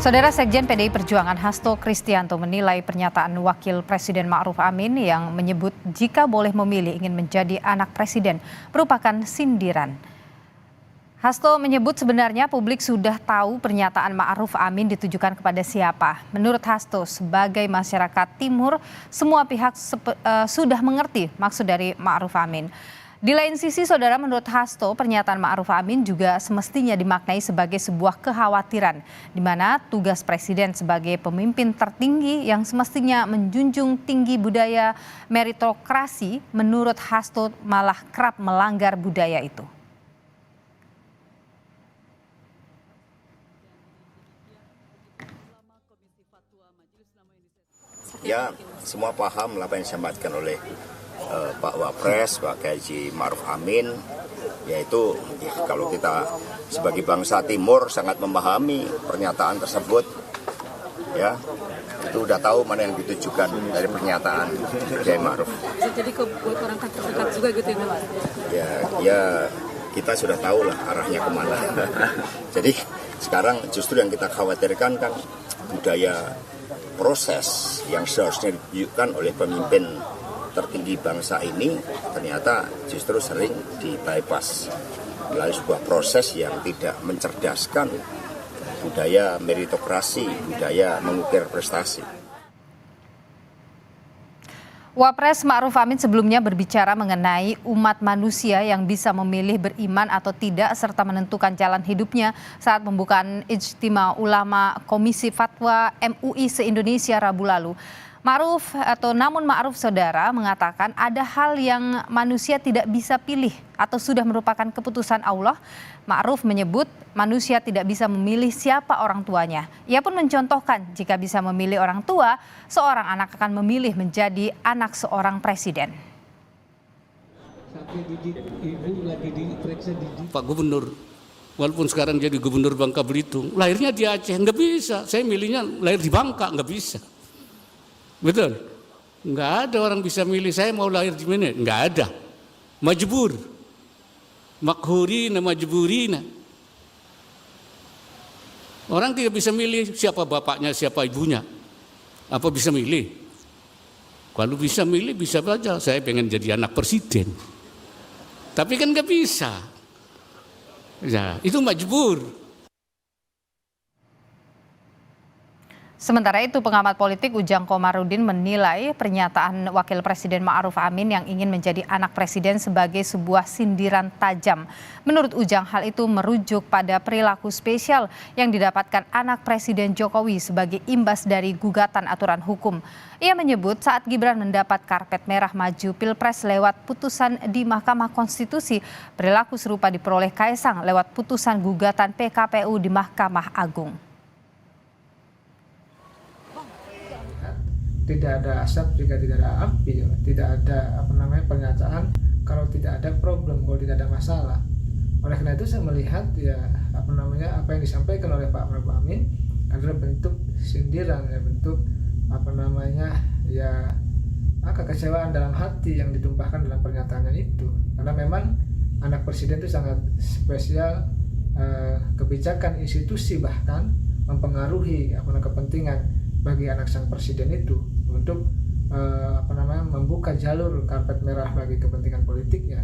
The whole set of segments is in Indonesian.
Saudara Sekjen PDI Perjuangan Hasto Kristianto menilai pernyataan Wakil Presiden Ma'ruf Amin yang menyebut jika boleh memilih ingin menjadi anak presiden merupakan sindiran. Hasto menyebut sebenarnya publik sudah tahu pernyataan Ma'ruf Amin ditujukan kepada siapa. Menurut Hasto, sebagai masyarakat Timur, semua pihak sudah mengerti maksud dari Ma'ruf Amin. Di lain sisi, saudara, menurut Hasto, pernyataan Ma'ruf Amin juga semestinya dimaknai sebagai sebuah kekhawatiran, di mana tugas presiden sebagai pemimpin tertinggi yang semestinya menjunjung tinggi budaya meritokrasi, menurut Hasto malah kerap melanggar budaya itu. Ya, semua paham apa yang disampaikan oleh Pak Wapres, Pak Haji Ma'ruf Amin, yaitu kalau kita sebagai bangsa Timur sangat memahami pernyataan tersebut, ya itu udah tahu mana yang ditujukan dari pernyataan Kiai Ma'ruf. Jadi buat orang terdekat juga gitu ya, Mas? Ya kita sudah tahu lah arahnya kemana. Jadi sekarang justru yang kita khawatirkan kan budaya proses yang seharusnya ditunjukkan oleh pemimpin tertinggi bangsa ini ternyata justru sering di-bypass melalui sebuah proses yang tidak mencerdaskan budaya meritokrasi, budaya mengukir prestasi. Wapres Ma'ruf Amin sebelumnya berbicara mengenai umat manusia yang bisa memilih beriman atau tidak serta menentukan jalan hidupnya saat pembukaan Ijtima Ulama Komisi Fatwa MUI se-Indonesia Rabu lalu. Namun Ma'ruf saudara mengatakan ada hal yang manusia tidak bisa pilih atau sudah merupakan keputusan Allah. Ma'ruf menyebut manusia tidak bisa memilih siapa orang tuanya. Ia pun mencontohkan jika bisa memilih orang tua, seorang anak akan memilih menjadi anak seorang presiden. Pak Gubernur, walaupun sekarang jadi Gubernur Bangka Belitung, lahirnya di Aceh, nggak bisa. Saya milihnya lahir di Bangka, nggak bisa. Betul? Nggak ada orang bisa milih saya mau lahir di mana, nggak ada. Majbur, makhurina, majburina. Orang tidak bisa milih siapa bapaknya, siapa ibunya. Apa bisa milih? Kalau bisa milih, bisa saja. Saya pengen jadi anak presiden. Tapi kan nggak bisa. Ya, itu majbur. Sementara itu, pengamat politik Ujang Komarudin menilai pernyataan Wakil Presiden Ma'ruf Amin yang ingin menjadi anak presiden sebagai sebuah sindiran tajam. Menurut Ujang, hal itu merujuk pada perilaku spesial yang didapatkan anak Presiden Jokowi sebagai imbas dari gugatan aturan hukum. Ia menyebut saat Gibran mendapat karpet merah maju Pilpres lewat putusan di Mahkamah Konstitusi, perilaku serupa diperoleh Kaisang lewat putusan gugatan PKPU di Mahkamah Agung. Tidak ada asap jika tidak ada api, tidak ada pernyataan kalau tidak ada problem, kalau tidak ada masalah. Oleh karena itu saya melihat apa yang disampaikan oleh Pak Ma'ruf Amin adalah bentuk sindiran, bentuk kekecewaan dalam hati yang ditumpahkan dalam pernyataannya itu. Karena memang anak presiden itu sangat spesial, kebijakan institusi bahkan mempengaruhi kepentingan bagi anak sang presiden itu untuk membuka jalur karpet merah bagi kepentingan politiknya.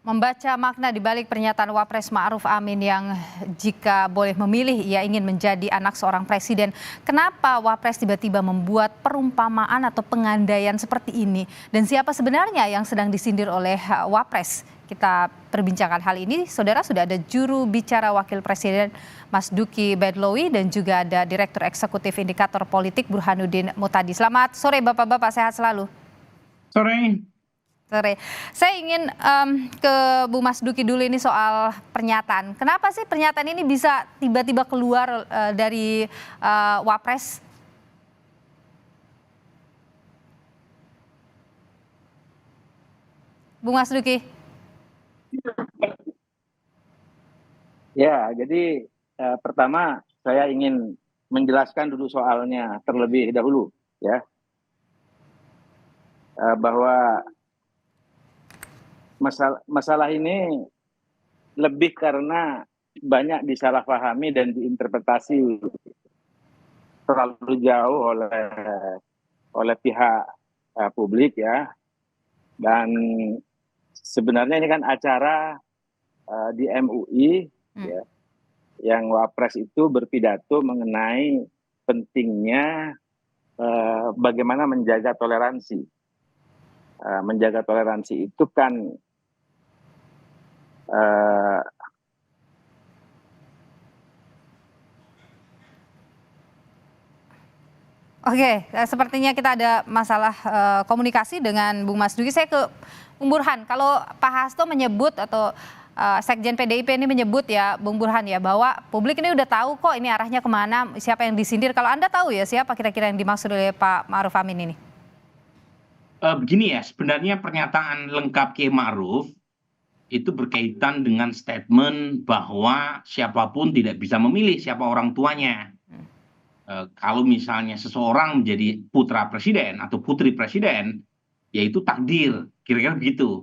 Membaca makna di balik pernyataan Wapres Ma'ruf Amin yang jika boleh memilih ia ingin menjadi anak seorang presiden. Kenapa Wapres tiba-tiba membuat perumpamaan atau pengandaian seperti ini? Dan siapa sebenarnya yang sedang disindir oleh Wapres? Kita perbincangkan hal ini, saudara, sudah ada juru bicara Wakil Presiden Mas Duki Bedlowi dan juga ada Direktur Eksekutif Indikator Politik Burhanuddin Mutadi. Selamat sore Bapak-Bapak, sehat selalu. Sore. Saya ingin ke Bu Mas Duki dulu ini soal pernyataan. Kenapa sih pernyataan ini bisa tiba-tiba keluar dari Wapres? Bu Mas Duki. Ya, jadi pertama saya ingin menjelaskan dulu soalnya terlebih dahulu, ya, bahwa masalah ini lebih karena banyak disalahpahami dan diinterpretasi terlalu jauh oleh pihak publik ya. Dan sebenarnya ini kan acara di MUI ya, yang Wapres itu berpidato mengenai pentingnya bagaimana menjaga toleransi. Menjaga toleransi itu kan Oke, sepertinya kita ada masalah komunikasi dengan Bung Mas Dugi. Saya ke Bung Burhan. Kalau Pak Hasto menyebut atau Sekjen PDIP ini menyebut ya, Bung Burhan ya, bahwa publik ini udah tahu kok ini arahnya kemana, siapa yang disindir. Kalau Anda tahu ya siapa kira-kira yang dimaksud oleh Pak Ma'ruf Amin ini? Begini ya, sebenarnya pernyataan lengkap Kiai Ma'ruf itu berkaitan dengan statement bahwa siapapun tidak bisa memilih siapa orang tuanya. Kalau misalnya seseorang menjadi putra presiden atau putri presiden, yaitu takdir, kira-kira begitu.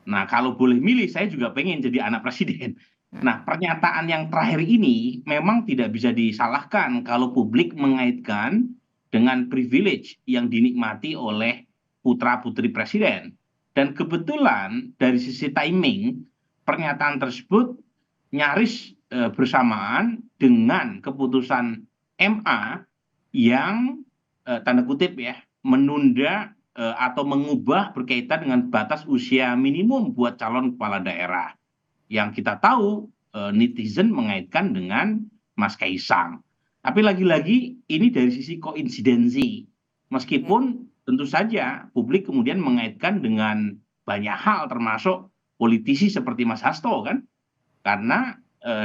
Nah, kalau boleh milih, saya juga pengen jadi anak presiden. Nah, pernyataan yang terakhir ini memang tidak bisa disalahkan kalau publik mengaitkan dengan privilege yang dinikmati oleh putra-putri presiden. Dan kebetulan dari sisi timing, pernyataan tersebut nyaris bersamaan dengan keputusan MA yang tanda kutip ya menunda atau mengubah berkaitan dengan batas usia minimum buat calon kepala daerah. Yang kita tahu netizen mengaitkan dengan Mas Kaisang. Tapi lagi-lagi ini dari sisi koinsidensi. Meskipun tentu saja publik kemudian mengaitkan dengan banyak hal termasuk politisi seperti Mas Hasto kan. Karena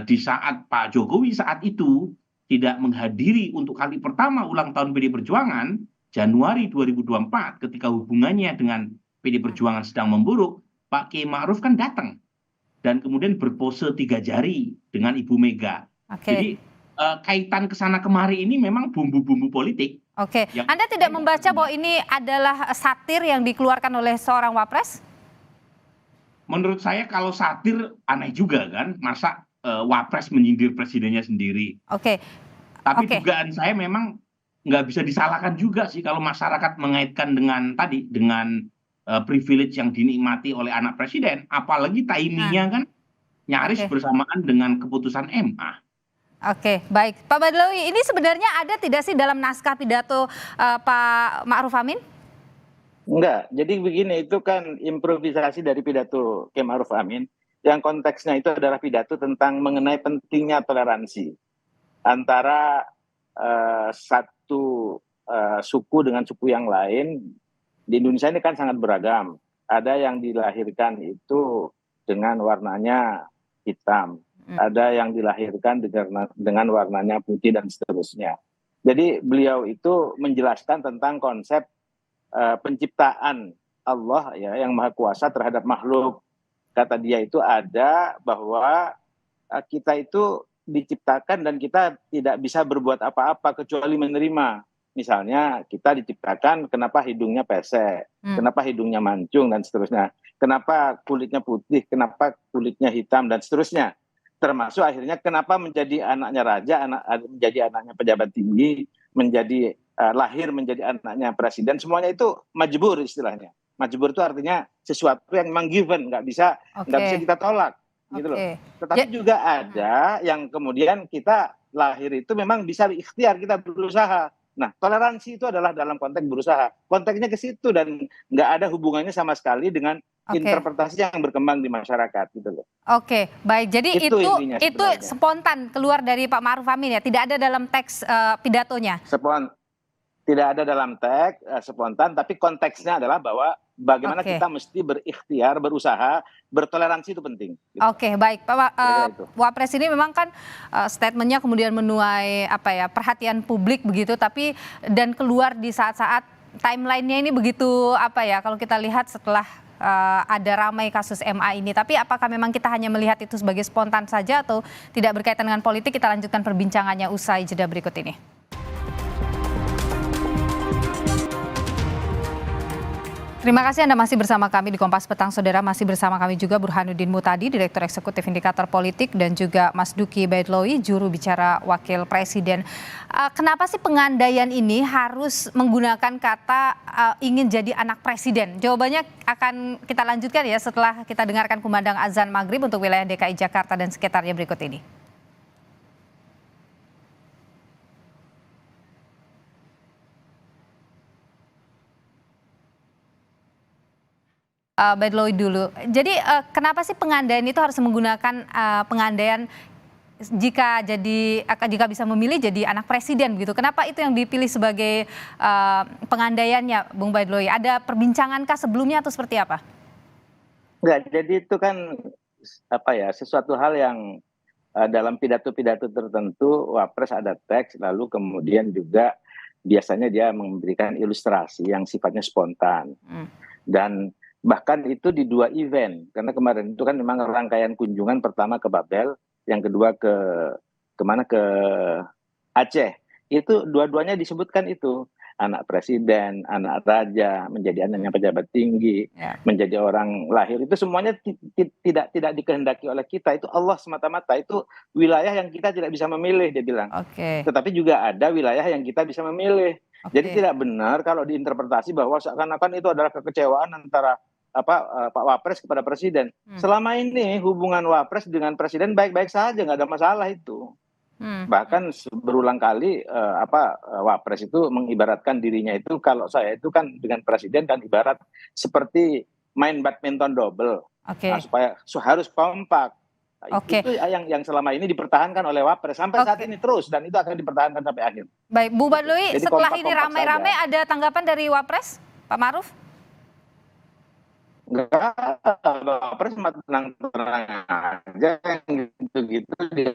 di saat Pak Jokowi saat itu tidak menghadiri untuk kali pertama ulang tahun PD Perjuangan Januari 2024 ketika hubungannya dengan PD Perjuangan sedang memburuk, Pak Kiai Ma'ruf kan datang dan kemudian berpose 3 jari dengan Ibu Mega. Jadi kaitan kesana kemari ini memang bumbu-bumbu politik. Oke, Anda tidak membaca bahwa ini adalah satir yang dikeluarkan oleh seorang Wapres? Menurut saya kalau satir aneh juga kan, masa Wapres menyindir presidennya sendiri. Oke. Tapi dugaan saya memang nggak bisa disalahkan juga sih kalau masyarakat mengaitkan dengan tadi dengan privilege yang dinikmati oleh anak presiden, apalagi timingnya kan nyaris bersamaan dengan keputusan MA. Oke, baik. Pak Badlawi, ini sebenarnya ada tidak sih dalam naskah pidato Pak Ma'ruf Amin? Enggak, jadi begini, itu kan improvisasi dari pidato Kiai Ma'ruf Amin. Yang konteksnya itu adalah pidato tentang mengenai pentingnya toleransi antara satu suku dengan suku yang lain. Di Indonesia ini kan sangat beragam. Ada yang dilahirkan itu dengan warnanya hitam, ada yang dilahirkan dengan warnanya putih dan seterusnya. Jadi beliau itu menjelaskan tentang konsep penciptaan Allah ya yang Maha Kuasa terhadap makhluk. Kata dia itu ada bahwa kita itu diciptakan dan kita tidak bisa berbuat apa-apa kecuali menerima. Misalnya kita diciptakan kenapa hidungnya pesek, kenapa hidungnya mancung dan seterusnya. Kenapa kulitnya putih, kenapa kulitnya hitam dan seterusnya. Termasuk akhirnya kenapa menjadi anaknya raja, menjadi anaknya pejabat tinggi, menjadi lahir menjadi anaknya presiden. Semuanya itu majbur istilahnya. Majbur itu artinya sesuatu yang memang given, nggak bisa kita tolak, gitu loh. Tetapi juga ada yang kemudian kita lahir itu memang bisa ikhtiar, kita berusaha. Nah, toleransi itu adalah dalam konteks berusaha. Konteksnya ke situ dan nggak ada hubungannya sama sekali dengan interpretasi yang berkembang di masyarakat, gitu loh. Oke, baik. Jadi itu spontan keluar dari Pak Ma'ruf Amin ya, tidak ada dalam teks pidatonya. Tidak ada dalam teks spontan, tapi konteksnya adalah bahwa bagaimana kita mesti berikhtiar, berusaha, bertoleransi itu penting. Gitu. Oke, baik. Pak Wapres ini memang kan statementnya kemudian menuai perhatian publik begitu, tapi dan keluar di saat-saat timelinenya ini begitu kalau kita lihat setelah ada ramai kasus MA ini. Tapi apakah memang kita hanya melihat itu sebagai spontan saja atau tidak berkaitan dengan politik? Kita lanjutkan perbincangannya usai jeda berikut ini. Terima kasih Anda masih bersama kami di Kompas Petang, Saudara. Masih bersama kami juga Burhanuddin Mutadi, Direktur Eksekutif Indikator Politik, dan juga Mas Duki Baitlawi, juru bicara Wakil Presiden. Kenapa sih pengandaian ini harus menggunakan kata ingin jadi anak presiden? Jawabannya akan kita lanjutkan ya setelah kita dengarkan kumandang azan maghrib untuk wilayah DKI Jakarta dan sekitarnya berikut ini. Baitlawi dulu. Jadi kenapa sih pengandaian itu harus menggunakan pengandaian jika bisa memilih jadi anak presiden gitu? Kenapa itu yang dipilih sebagai pengandaiannya, Bung Baitlawi? Ada perbincangankah sebelumnya atau seperti apa? Enggak, jadi itu kan sesuatu hal yang dalam pidato-pidato tertentu Wapres ada teks, lalu kemudian juga biasanya dia memberikan ilustrasi yang sifatnya spontan. Dan bahkan itu di 2 event, karena kemarin itu kan memang rangkaian kunjungan, pertama ke Babel, yang kedua ke Aceh. Itu dua-duanya disebutkan itu, anak presiden, anak raja, menjadi anaknya pejabat tinggi, menjadi orang lahir, itu semuanya tidak dikehendaki oleh kita, itu Allah semata-mata, itu wilayah yang kita tidak bisa memilih, dia bilang. Tetapi juga ada wilayah yang kita bisa memilih. Jadi tidak benar kalau diinterpretasi bahwa seakan-akan itu adalah kekecewaan antara Pak Wapres kepada Presiden. Selama ini hubungan Wapres dengan Presiden baik-baik saja, nggak ada masalah itu. Bahkan berulang kali Wapres itu mengibaratkan dirinya itu, kalau saya itu kan dengan Presiden kan ibarat seperti main badminton double, supaya harus kompak. Itu yang selama ini dipertahankan oleh Wapres sampai saat ini terus, dan itu akan dipertahankan sampai akhir. Baik, Bu Baitlawi, setelah ini ramai-ramai ada tanggapan dari Wapres, Pak Ma'ruf? Enggak, Wapres tenang-tenang aja, gitu-gitu dia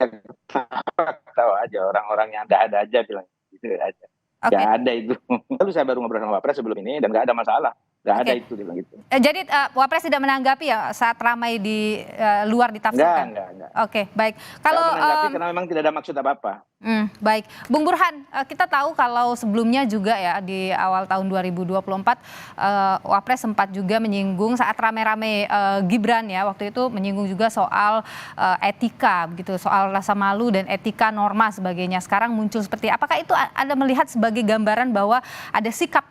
tahu aja, orang-orang yang ada aja bilang gitu aja. Nggak ada itu. Lalu saya baru ngobrol sama Wapres sebelum ini dan nggak ada masalah. Nggak ada itu dia bilang gitu. Jadi Wapres tidak menanggapi ya saat ramai di luar ditafsirkan? Enggak. Oke, baik. Kalau menanggapi karena memang tidak ada maksud apa-apa. Baik, Bung Burhan, kita tahu kalau sebelumnya juga ya di awal tahun 2024 Wapres sempat juga menyinggung saat rame-rame Gibran ya, waktu itu menyinggung juga soal etika begitu, soal rasa malu dan etika, norma sebagainya. Sekarang muncul seperti apakah itu Anda melihat sebagai gambaran bahwa ada sikap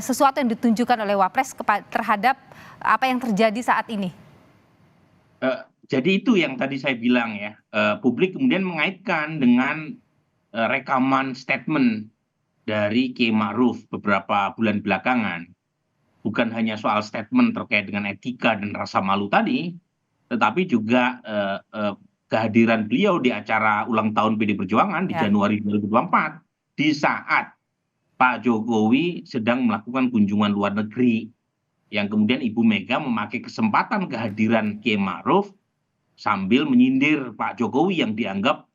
sesuatu yang ditunjukkan oleh Wapres terhadap apa yang terjadi saat ini? Jadi itu yang tadi saya bilang ya, publik kemudian mengaitkan dengan rekaman statement dari Kiai Ma'ruf beberapa bulan belakangan. Bukan hanya soal statement terkait dengan etika dan rasa malu tadi, tetapi juga kehadiran beliau di acara ulang tahun PD Perjuangan di Januari 2024, di saat Pak Jokowi sedang melakukan kunjungan luar negeri, yang kemudian Ibu Mega memakai kesempatan kehadiran Kiai Ma'ruf sambil menyindir Pak Jokowi yang dianggap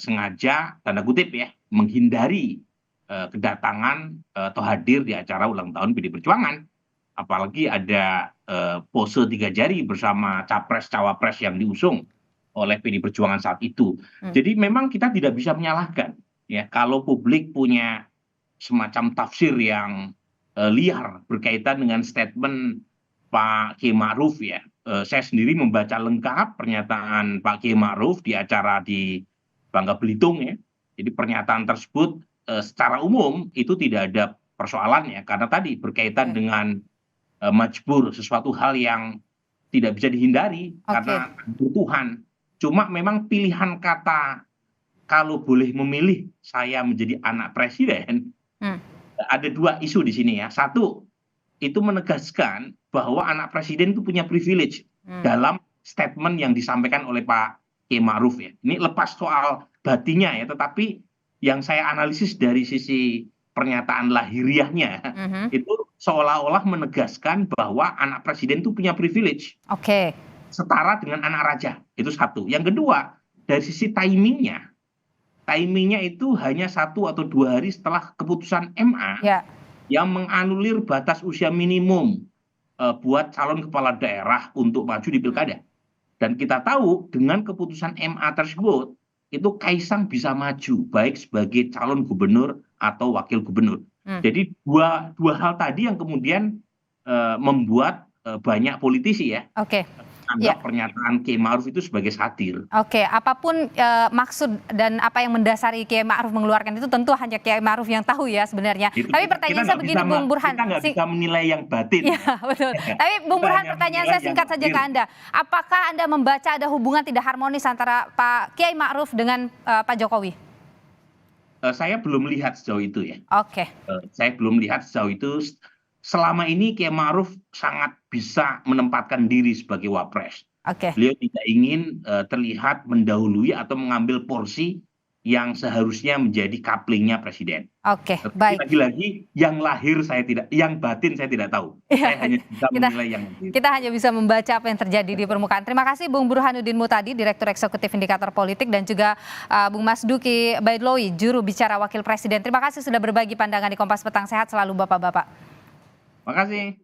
sengaja, tanda kutip ya, menghindari kedatangan atau hadir di acara ulang tahun PD Perjuangan. Apalagi ada pose 3 jari bersama capres-cawapres yang diusung oleh PD Perjuangan saat itu. Jadi memang kita tidak bisa menyalahkan ya kalau publik punya semacam tafsir yang liar berkaitan dengan statement Pak Kiai Ma'ruf ya. Saya sendiri membaca lengkap pernyataan Pak Kiai Ma'ruf di acara di Bangka Belitung ya. Jadi pernyataan tersebut secara umum itu tidak ada persoalan ya, karena tadi berkaitan dengan majbur, sesuatu hal yang tidak bisa dihindari karena kebutuhan. Cuma memang pilihan kata kalau boleh memilih saya menjadi anak presiden, ada 2 isu di sini ya. Satu, itu menegaskan bahwa anak presiden itu punya privilege dalam statement yang disampaikan oleh Pak Kiai Ma'ruf ya. Ini lepas soal batinnya ya, tetapi yang saya analisis dari sisi pernyataan lahiriahnya itu seolah-olah menegaskan bahwa anak presiden itu punya privilege. Setara dengan anak raja. Itu satu. Yang kedua, dari sisi timingnya itu hanya 1 atau 2 hari setelah keputusan MA yang menganulir batas usia minimum buat calon kepala daerah untuk maju di pilkada. Dan kita tahu dengan keputusan MA tersebut, itu Kaisang bisa maju baik sebagai calon gubernur atau wakil gubernur. Jadi dua hal tadi yang kemudian membuat banyak politisi ya Oke. anggap pernyataan Kiai Ma'ruf itu sebagai satir. Oke, apapun maksud dan apa yang mendasari Kiai Ma'ruf mengeluarkan itu tentu hanya Kiai Ma'ruf yang tahu ya sebenarnya. Tapi pertanyaan saya begini, Bung Burhan. Kita nggak bisa menilai yang batin. Ya, betul. Tapi Bung Burhan, pertanyaan saya singkat saja ke Anda. Apakah Anda membaca ada hubungan tidak harmonis antara Pak Kiai Ma'ruf dengan Pak Jokowi? Saya belum lihat sejauh itu ya. Oke. Saya belum lihat sejauh itu. Selama ini Kiai Ma'ruf sangat bisa menempatkan diri sebagai wapres. Oke. Beliau tidak ingin terlihat mendahului atau mengambil porsi yang seharusnya menjadi kaplingnya presiden. Oke, baik. Lagi-lagi yang lahir saya tidak, yang batin saya tidak tahu. Saya hanya bisa menilai yang lahir. Kita hanya bisa membaca apa yang terjadi di permukaan. Terima kasih Bung Burhanuddin Mutadi, Direktur Eksekutif Indikator Politik, dan juga Bung Mas Duki Baidlowi, juru bicara Wakil Presiden. Terima kasih sudah berbagi pandangan di Kompas Petang. Sehat selalu Bapak-Bapak. Terima kasih.